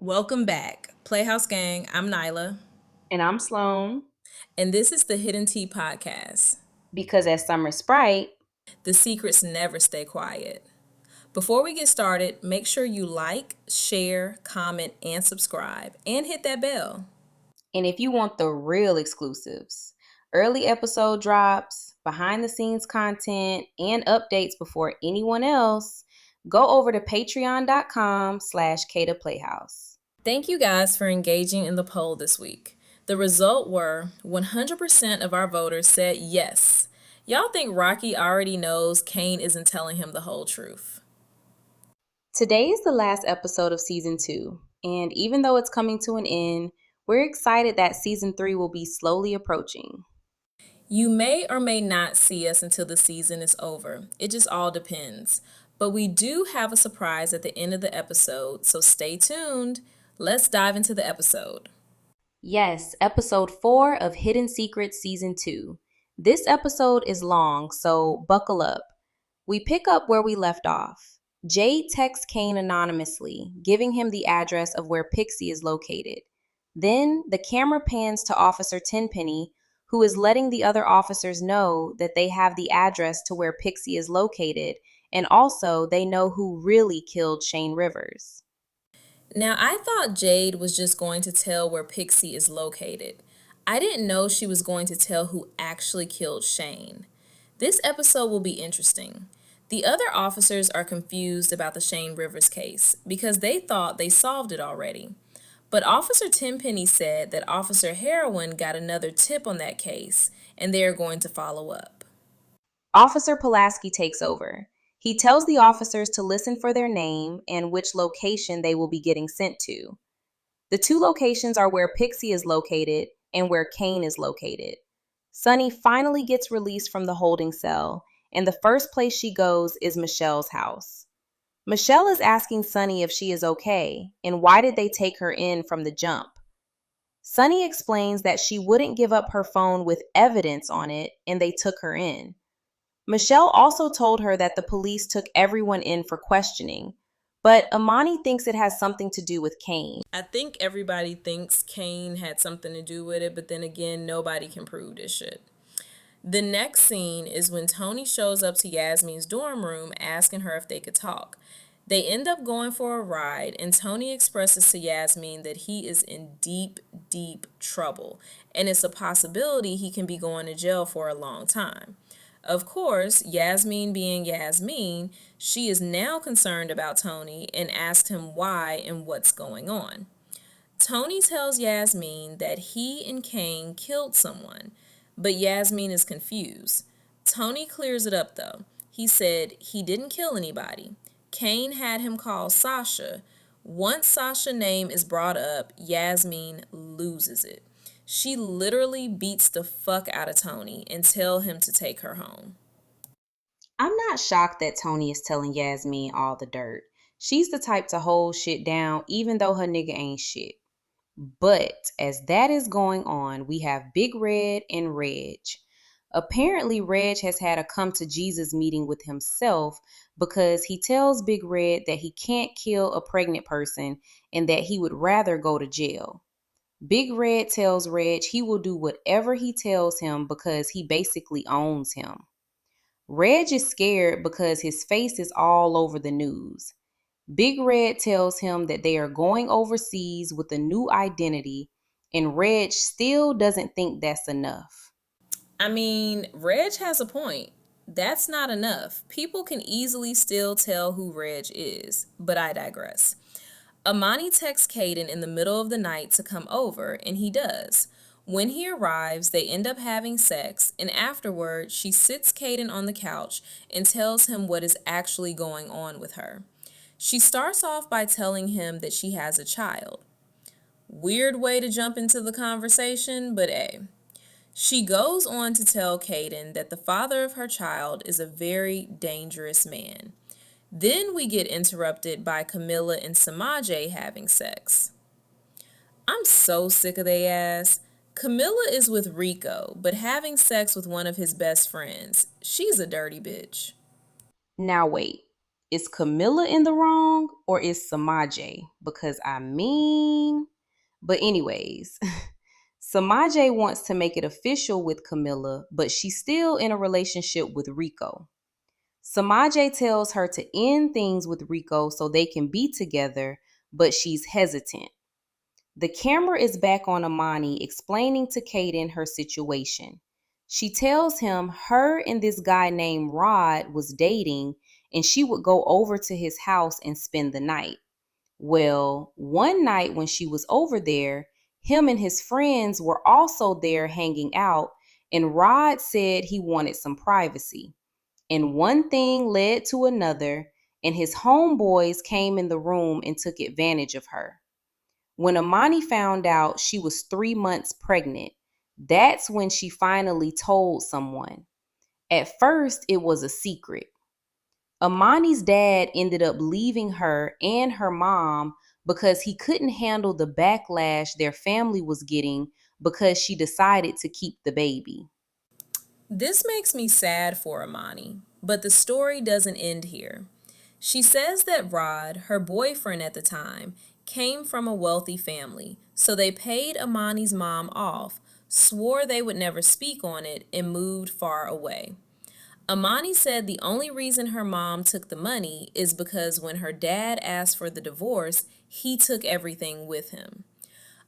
Welcome back. Playhouse Gang, I'm Nyla, And I'm Sloane, and this is the Hidden Tea Podcast. because as Summer Sprite, The secrets never stay quiet. Before we get started, make sure you like, share, comment, and subscribe, and hit that bell. and if you want the real exclusives, early episode drops, behind the scenes content, and updates before anyone else, go over to patreon.com/Kata Playhouse. Thank you guys for engaging in the poll this week. The result were 100% of our voters said yes. Y'all think Rocky already knows Kane isn't telling him the whole truth? Today is the last episode of season 2, and even though it's coming to an end, we're excited that season 3 will be slowly approaching. You may or may not see us until the season is over. It just all depends. But we do have a surprise at the end of the episode, so stay tuned. Let's dive into the episode. Yes, episode 4 of Hidden Secrets season 2. This episode is long, so buckle up. We pick up where we left off. Jade texts Kane anonymously, giving him the address of where Pixie is located. Then the camera pans to Officer Tenpenny, who is letting the other officers know that they have the address to where Pixie is located, and also they know who really killed Shane Rivers. Now, I thought Jade was just going to tell where Pixie is located. I didn't know she was going to tell who actually killed Shane. This episode will be interesting. The other officers are confused about the Shane Rivers case because they thought they solved it already. But Officer Tenpenny said that Officer Heroin got another tip on that case, and they are going to follow up. Officer Pulaski takes over. He tells the officers to listen for their name and which location they will be getting sent to. The two locations are where Pixie is located and where Kane is located. Sunny finally gets released from the holding cell, and the first place she goes is Michelle's house. Michelle is asking Sunny if she is okay and why did they take her in from the jump. Sunny explains that she wouldn't give up her phone with evidence on it and they took her in. Michelle also told her that the police took everyone in for questioning, but Amani thinks it has something to do with Kane. I think everybody thinks Kane had something to do with it, but then again, nobody can prove this shit. The next scene is when Tony shows up to Yasmin's dorm room asking her if they could talk. They end up going for a ride, and Tony expresses to Yasmin that he is in deep, deep trouble, and it's a possibility he can be going to jail for a long time. Of course, Yasmin being Yasmin, she is now concerned about Tony and asks him why and what's going on. Tony tells Yasmin that he and Kane killed someone, but Yasmin is confused. Tony clears it up though. He said he didn't kill anybody. Kane had him call Sasha. Once Sasha's name is brought up, Yasmin loses it. She literally beats the fuck out of Tony and tell him to take her home. I'm not shocked that Tony is telling Yasmin all the dirt. She's the type to hold shit down even though her nigga ain't shit. But as that is going on, we have Big Red and Reg. Apparently, Reg has had a come to Jesus meeting with himself because he tells Big Red that he can't kill a pregnant person and that he would rather go to jail. Big Red tells Reg he will do whatever he tells him because he basically owns him. Reg is scared because his face is all over the news. Big Red tells him that they are going overseas with a new identity, and Reg still doesn't think that's enough. I mean, Reg has a point. That's not enough. People can easily still tell who Reg is, but I digress. Amani texts Caden in the middle of the night to come over, and he does. When he arrives, they end up having sex, and afterward, she sits Caden on the couch and tells him what is actually going on with her. She starts off by telling him that she has a child. Weird way to jump into the conversation, but hey. She goes on to tell Caden that the father of her child is a very dangerous man. Then we get interrupted by Camilla and Samaje having sex. I'm so sick of they ass. Camilla is with Rico, but having sex with one of his best friends. She's a dirty bitch. Now wait. Is Camilla in the wrong or is Samaje? Because but anyways, Samaje wants to make it official with Camilla, but she's still in a relationship with Rico. Samaje tells her to end things with Rico so they can be together, but she's hesitant. The camera is back on Amani explaining to Kaden her situation. She tells him her and this guy named Rod was dating and she would go over to his house and spend the night. Well, one night when she was over there, him and his friends were also there hanging out, and Rod said he wanted some privacy. And one thing led to another, and his homeboys came in the room and took advantage of her. When Amani found out she was 3 months pregnant, that's when she finally told someone. At first, it was a secret. Amani's dad ended up leaving her and her mom because he couldn't handle the backlash their family was getting because she decided to keep the baby. This makes me sad for Amani, but the story doesn't end here. She says that Rod, her boyfriend at the time, came from a wealthy family, so they paid Amani's mom off, swore they would never speak on it, and moved far away. Amani said the only reason her mom took the money is because when her dad asked for the divorce, he took everything with him.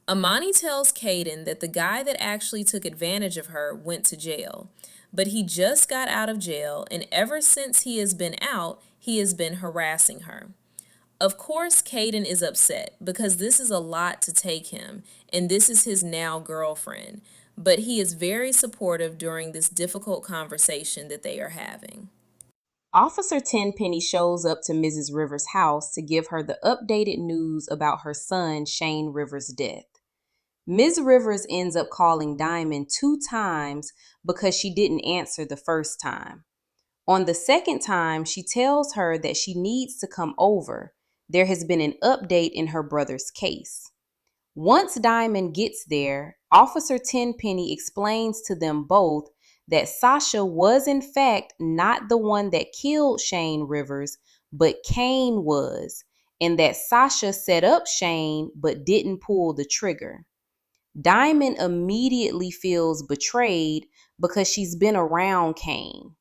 Amani tells Kaden that the guy that actually took advantage of her went to jail, but he just got out of jail, and ever since he has been out, he has been harassing her. Of course, Kaden is upset because this is a lot to take him, and this is his now girlfriend, but he is very supportive during this difficult conversation that they are having. Officer Tenpenny shows up to Mrs. Rivers' house to give her the updated news about her son Shane Rivers' death. Ms. Rivers ends up calling Diamond 2 times because she didn't answer the first time. On the second time, she tells her that she needs to come over. There has been an update in her brother's case. Once Diamond gets there, Officer Tenpenny explains to them both that Sasha was in fact not the one that killed Shane Rivers, but Kane was, and that Sasha set up Shane but didn't pull the trigger. Diamond immediately feels betrayed because she's been around Kane.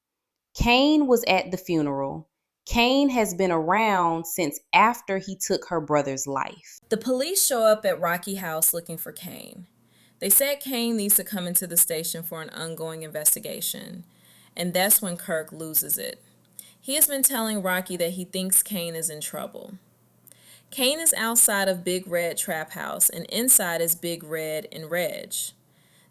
Kane was at the funeral. Kane has been around since after he took her brother's life. The police show up at Rocky House looking for Kane. They said Kane needs to come into the station for an ongoing investigation, and that's when Kirk loses it. He has been telling Rocky that he thinks Kane is in trouble. Kane is outside of Big Red Trap House, and inside is Big Red and Reg.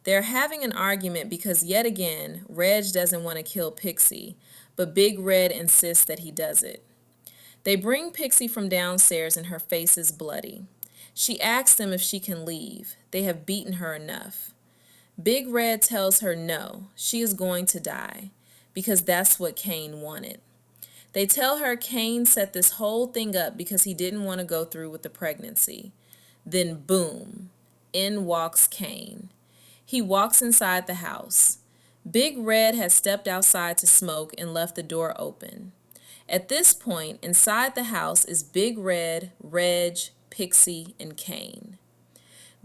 They're having an argument because yet again, Reg doesn't want to kill Pixie, but Big Red insists that he does it. They bring Pixie from downstairs and her face is bloody. She asks them if she can leave. They have beaten her enough. Big Red tells her no, she is going to die, because that's what Kane wanted. They tell her Kane set this whole thing up because he didn't want to go through with the pregnancy. Then boom, in walks Kane. He walks inside the house. Big Red has stepped outside to smoke and left the door open. At this point, inside the house is Big Red, Reg, Pixie, and Kane.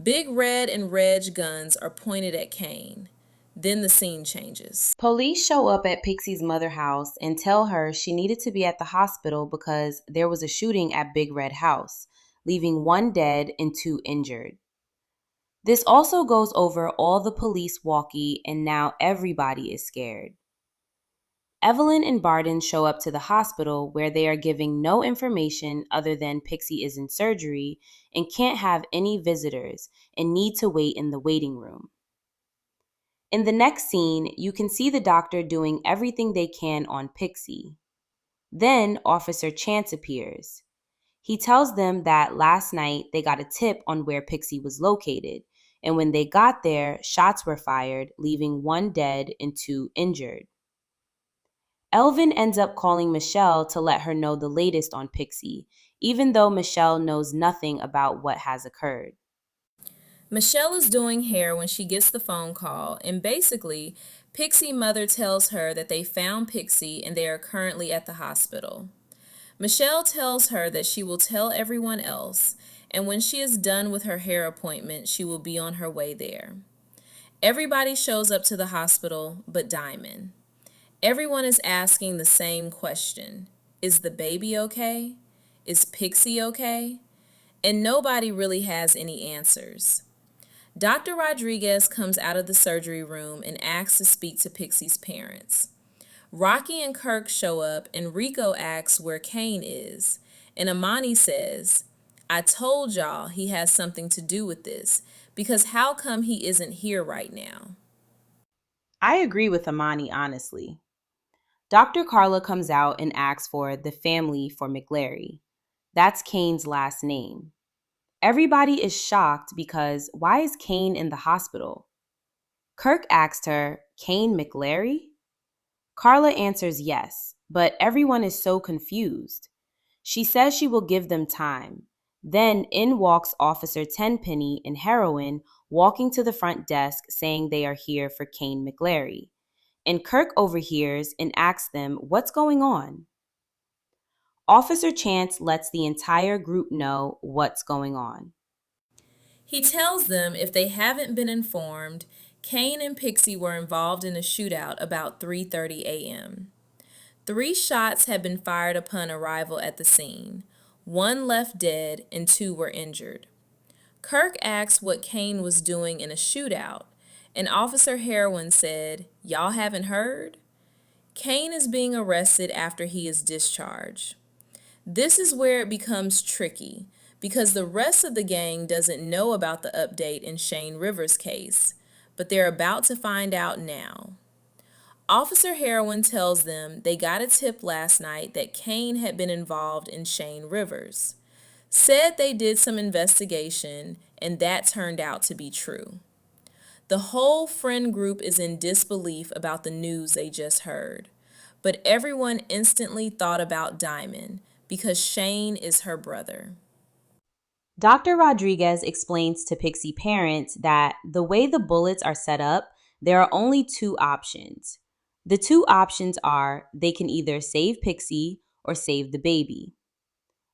Big Red and Reg guns are pointed at Kane. Then the scene changes. Police show up at Pixie's mother's house and tell her she needed to be at the hospital because there was a shooting at Big Red House, leaving 1 dead and 2 injured. This also goes over all the police walkie, and now everybody is scared. Evelyn and Barden show up to the hospital where they are giving no information other than Pixie is in surgery and can't have any visitors and need to wait in the waiting room. In the next scene, you can see the doctor doing everything they can on Pixie. Then Officer Chance appears. He tells them that last night they got a tip on where Pixie was located, and when they got there, shots were fired, leaving 1 dead and 2 injured. Elvin ends up calling Michelle to let her know the latest on Pixie, even though Michelle knows nothing about what has occurred. Michelle is doing hair when she gets the phone call, and basically, Pixie mother tells her that they found Pixie and they are currently at the hospital. Michelle tells her that she will tell everyone else, and when she is done with her hair appointment, she will be on her way there. Everybody shows up to the hospital but Diamond. Everyone is asking the same question: is the baby okay? Is Pixie okay? And nobody really has any answers. Dr. Rodriguez comes out of the surgery room and asks to speak to Pixie's parents. Rocky and Kirk show up, and Rico asks where Kane is. And Amani says, I told y'all he has something to do with this, because how come he isn't here right now? I agree with Amani, honestly. Dr. Carla comes out and asks for the family for McLary. That's Kane's last name. Everybody is shocked because why is Kane in the hospital? Kirk asked her, Kane McLary? Carla answers yes, but everyone is so confused. She says she will give them time. Then in walks Officer Tenpenny and Heroin, walking to the front desk saying they are here for Kane McLary. And Kirk overhears and asks them what's going on. Officer Chance lets the entire group know what's going on. He tells them if they haven't been informed, Kane and Pixie were involved in a shootout about 3:30 a.m. 3 shots had been fired upon arrival at the scene. One left dead and 2 were injured. Kirk asked what Kane was doing in a shootout, and Officer Heroin said, Y'all haven't heard? Kane is being arrested after he is discharged. This is where it becomes tricky because the rest of the gang doesn't know about the update in Shane Rivers' case, but they're about to find out now. Officer Heroin tells them they got a tip last night that Kane had been involved in Shane Rivers. Said they did some investigation and that turned out to be true. The whole friend group is in disbelief about the news they just heard, but everyone instantly thought about Diamond because Shane is her brother. Dr. Rodriguez explains to Pixie parents that the way the bullets are set up, there are only two options. The two options are they can either save Pixie or save the baby.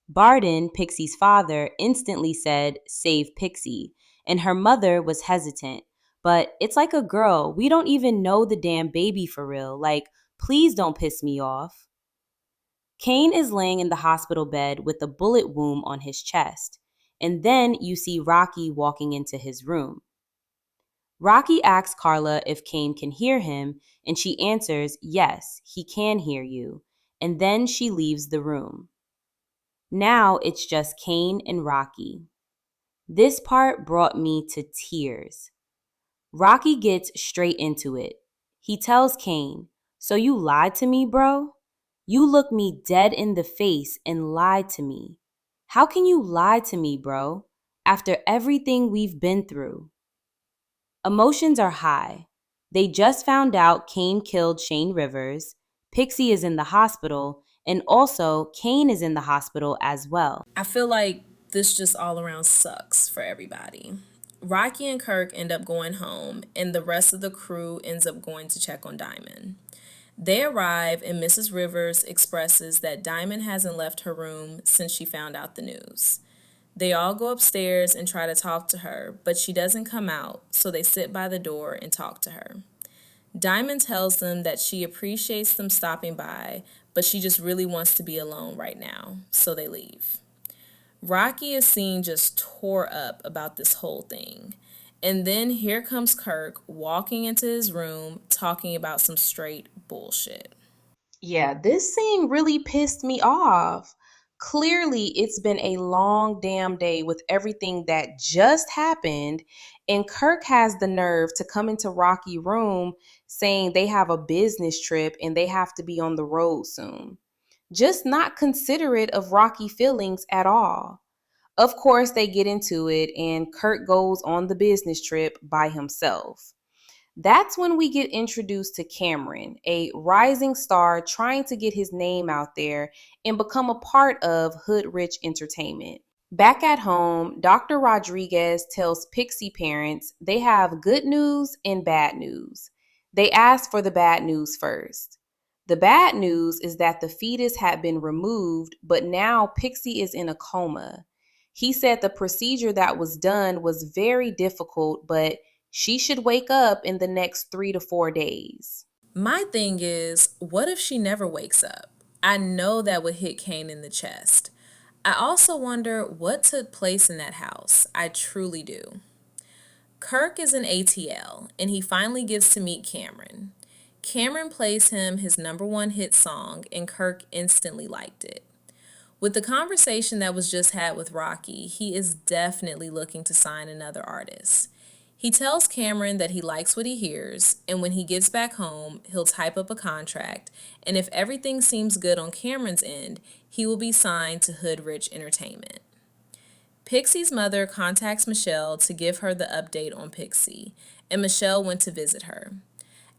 Barden, Pixie's father, instantly said, Save Pixie, and her mother was hesitant. But it's like a girl, we don't even know the damn baby for real. Like, please don't piss me off. Kane is laying in the hospital bed with a bullet wound on his chest. And then you see Rocky walking into his room. Rocky asks Carla if Kane can hear him, and she answers, Yes, he can hear you. And then she leaves the room. Now it's just Kane and Rocky. This part brought me to tears. Rocky gets straight into it. He tells Kane, So you lied to me, bro? You looked me dead in the face and lied to me. How can you lie to me, bro, after everything we've been through? Emotions are high. They just found out Kane killed Shane Rivers, Pixie is in the hospital, and also Kane is in the hospital as well. I feel like this just all around sucks for everybody. Rocky and Kirk end up going home, and the rest of the crew ends up going to check on Diamond. They arrive, and Mrs. Rivers expresses that Diamond hasn't left her room since she found out the news. They all go upstairs and try to talk to her, but she doesn't come out, so they sit by the door and talk to her. Diamond tells them that she appreciates them stopping by, but she just really wants to be alone right now, so they leave. Rocky is seen just tore up about this whole thing. And then here comes Kirk walking into his room talking about some straight bullshit. Yeah, this scene really pissed me off. Clearly, it's been a long damn day with everything that just happened, and Kirk has the nerve to come into Rocky's room saying they have a business trip and they have to be on the road soon. Just not considerate of Rocky feelings at all. Of course, they get into it, and Kirk goes on the business trip by himself. That's when we get introduced to Cameron, a rising star trying to get his name out there and become a part of Hood Rich Entertainment. Back at home, Dr. Rodriguez tells Pixie parents they have good news and bad news. They ask for the bad news first. The bad news is that the fetus had been removed, but now Pixie is in a coma. He said the procedure that was done was very difficult, but she should wake up in the next 3 to 4 days. My thing is, what if she never wakes up? I know that would hit Kane in the chest. I also wonder what took place in that house. I truly do. Kirk is an ATL, and he finally gets to meet Cameron. Cameron plays him his #1 hit song, and Kirk instantly liked it. With the conversation that was just had with Rocky, he is definitely looking to sign another artist. He tells Cameron that he likes what he hears, and when he gets back home, he'll type up a contract, and if everything seems good on Cameron's end, he will be signed to Hood Rich Entertainment. Pixie's mother contacts Michelle to give her the update on Pixie, and Michelle went to visit her.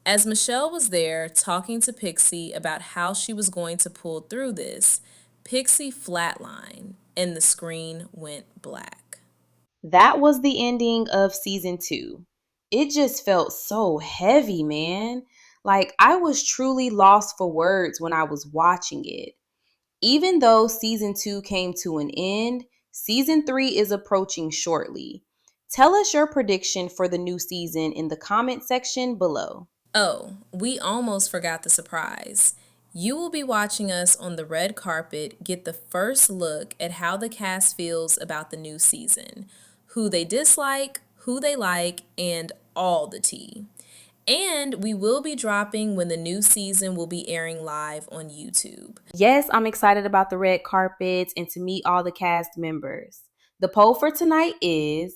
As Michelle was there talking to Pixie about how she was going to pull through this, Pixie flatlined and the screen went black. That was the ending of season 2. It just felt so heavy, man. Like I was truly lost for words when I was watching it. Even though season 2 came to an end, season 3 is approaching shortly. Tell us your prediction for the new season in the comment section below. Oh, we almost forgot the surprise. You will be watching us on the red carpet get the first look at how the cast feels about the new season, who they dislike, who they like, and all the tea. And we will be dropping when the new season will be airing live on YouTube. Yes, I'm excited about the red carpets and to meet all the cast members. The poll for tonight is: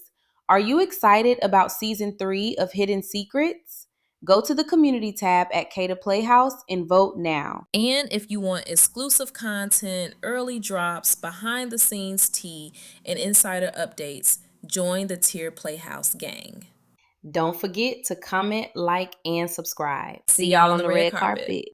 are you excited about season 3 of Hidden Secrets? Go to the community tab at Kata Playhouse and vote now. And if you want exclusive content, early drops, behind the scenes tea, and insider updates, join the Tier Playhouse gang. Don't forget to comment, like, and subscribe. See y'all on the red carpet.